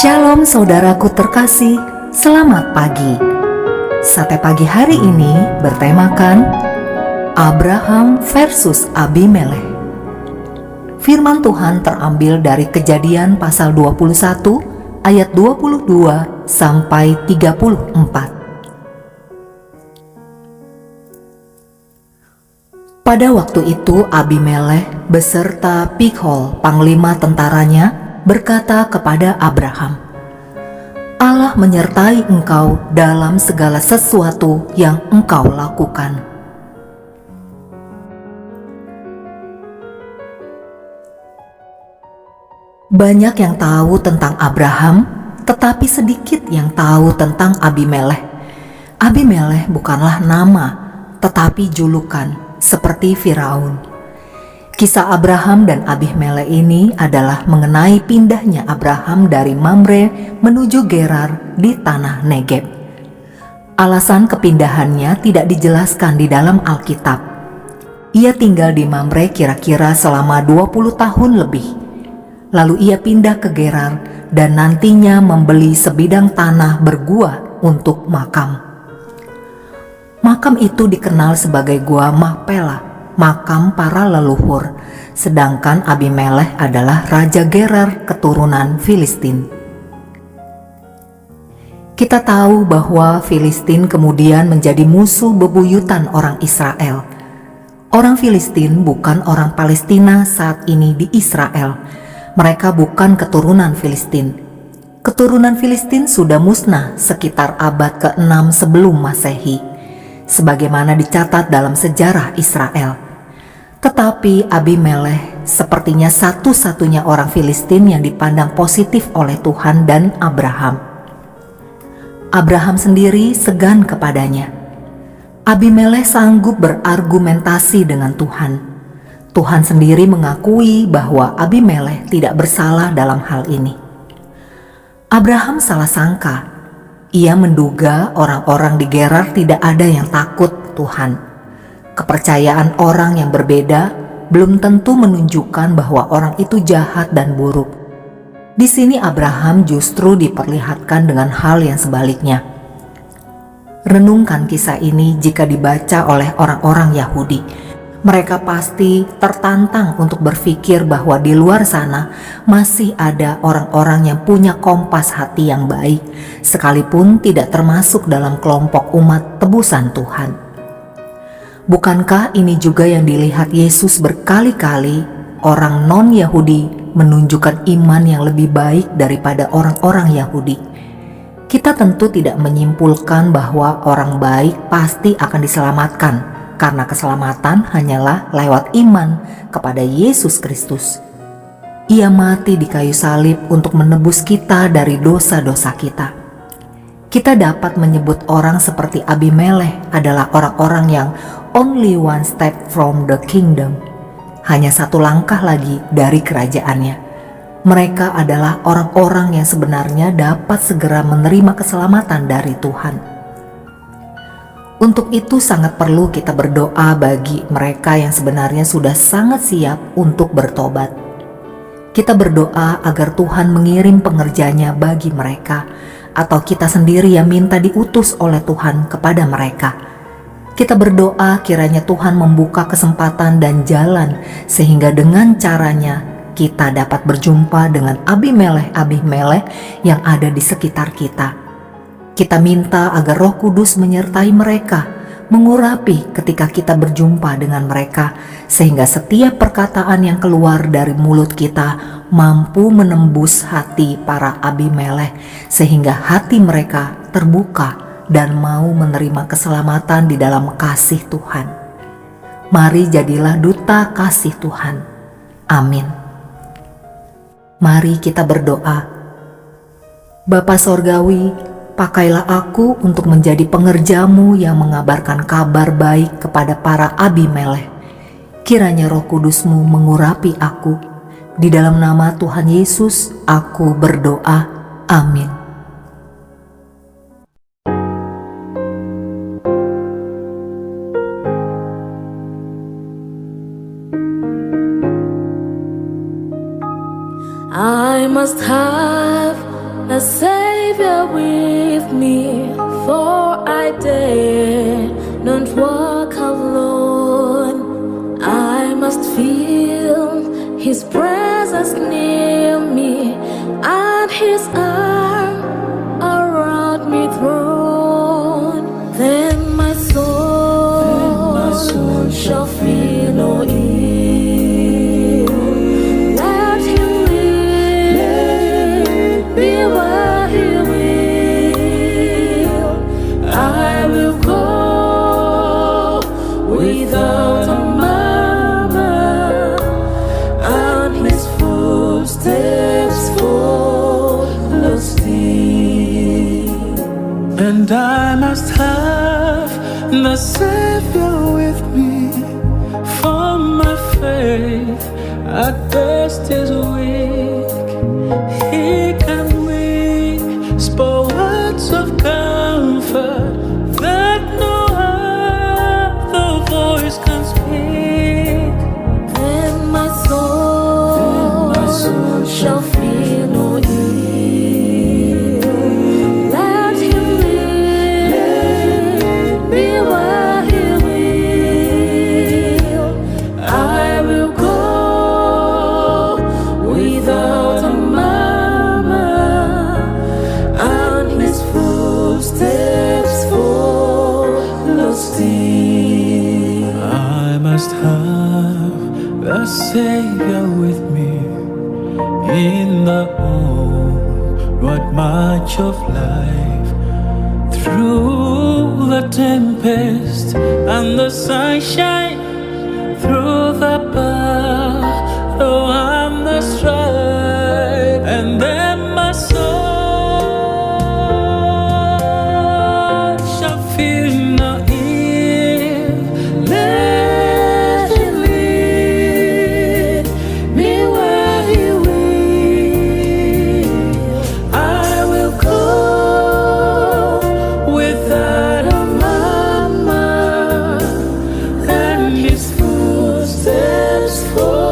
Shalom saudaraku terkasih, selamat pagi. Sate pagi hari ini bertemakan Abraham versus Abimelekh. Firman Tuhan terambil dari Kejadian pasal 21 ayat 22 sampai 34. Pada waktu itu Abimelekh beserta Pikhol panglima tentaranya berkata kepada Abraham, Allah menyertai engkau dalam segala sesuatu yang engkau lakukan. Banyak yang tahu tentang Abraham, tetapi sedikit yang tahu tentang Abimelekh. Abimelekh bukanlah nama, tetapi julukan, seperti Firaun. Kisah Abraham dan Abimelekh ini adalah mengenai pindahnya Abraham dari Mamre menuju Gerar di tanah Negeb. Alasan kepindahannya tidak dijelaskan di dalam Alkitab. Ia tinggal di Mamre kira-kira selama 20 tahun lebih. Lalu ia pindah ke Gerar dan nantinya membeli sebidang tanah bergua untuk makam. Makam itu dikenal sebagai Gua Makpela, makam para leluhur, sedangkan Abimelekh adalah raja Gerar keturunan Filistin. Kita tahu bahwa Filistin kemudian menjadi musuh bebuyutan orang Israel. Orang Filistin bukan orang Palestina saat ini di Israel. Mereka bukan keturunan Filistin. Keturunan Filistin sudah musnah sekitar abad ke-6 sebelum Masehi, sebagaimana dicatat dalam sejarah Israel. Tetapi Abimelekh sepertinya satu-satunya orang Filistin yang dipandang positif oleh Tuhan dan Abraham. Abraham sendiri segan kepadanya. Abimelekh sanggup berargumentasi dengan Tuhan. Tuhan sendiri mengakui bahwa Abimelekh tidak bersalah dalam hal ini. Abraham salah sangka. Ia menduga orang-orang di Gerar tidak ada yang takut Tuhan. Kepercayaan orang yang berbeda belum tentu menunjukkan bahwa orang itu jahat dan buruk. Di sini Abraham justru diperlihatkan dengan hal yang sebaliknya. Renungkan kisah ini jika dibaca oleh orang-orang Yahudi. Mereka pasti tertantang untuk berpikir bahwa di luar sana masih ada orang-orang yang punya kompas hati yang baik, sekalipun tidak termasuk dalam kelompok umat tebusan Tuhan. Bukankah ini juga yang dilihat Yesus berkali-kali? Orang non-Yahudi menunjukkan iman yang lebih baik daripada orang-orang Yahudi. Kita tentu tidak menyimpulkan bahwa orang baik pasti akan diselamatkan, karena keselamatan hanyalah lewat iman kepada Yesus Kristus. Ia mati di kayu salib untuk menebus kita dari dosa-dosa kita. Kita dapat menyebut orang seperti Abimelekh adalah orang-orang yang only one step from the kingdom, hanya satu langkah lagi dari kerajaannya. Mereka adalah orang-orang yang sebenarnya dapat segera menerima keselamatan dari Tuhan. Untuk itu sangat perlu kita berdoa bagi mereka yang sebenarnya sudah sangat siap untuk bertobat. Kita berdoa agar Tuhan mengirim pengerjanya bagi mereka, atau kita sendiri yang minta diutus oleh Tuhan kepada mereka. Kita berdoa kiranya Tuhan membuka kesempatan dan jalan sehingga dengan caranya kita dapat berjumpa dengan Abimelekh yang ada di sekitar kita. Kita minta agar Roh Kudus menyertai mereka, mengurapi ketika kita berjumpa dengan mereka, sehingga setiap perkataan yang keluar dari mulut kita mampu menembus hati para Abimelekh, sehingga hati mereka terbuka dan mau menerima keselamatan di dalam kasih Tuhan. Mari jadilah duta kasih Tuhan. Amin. Mari kita berdoa. Bapa Sorgawi, pakailah aku untuk menjadi pengerjamu yang mengabarkan kabar baik kepada para Abimelekh. Kiranya Roh Kudus-Mu mengurapi aku. Di dalam nama Tuhan Yesus, aku berdoa. Amin. I must have a Savior with me, for I dare not walk alone. I must feel His presence near me, and His arm around me thrown. Then my soul shall feel no ill. Let Him lead me where He will. I will go without a murmur, and His footsteps follow still. And I must have the Savior with me, for my faith at best is weak. He can whisper words of comfort that no other voice can speak. Then my soul shall feel no ill. Let Him lead me where He will. I will go without a murmur, and His footsteps follow still. I must have the Savior with me in the onward march of life, through the tempest and the sunshine, through the battle and the strife. And then my soul shall feel no ill. Let Him lead me where He will. I will go without a murmur, and His footsteps follow.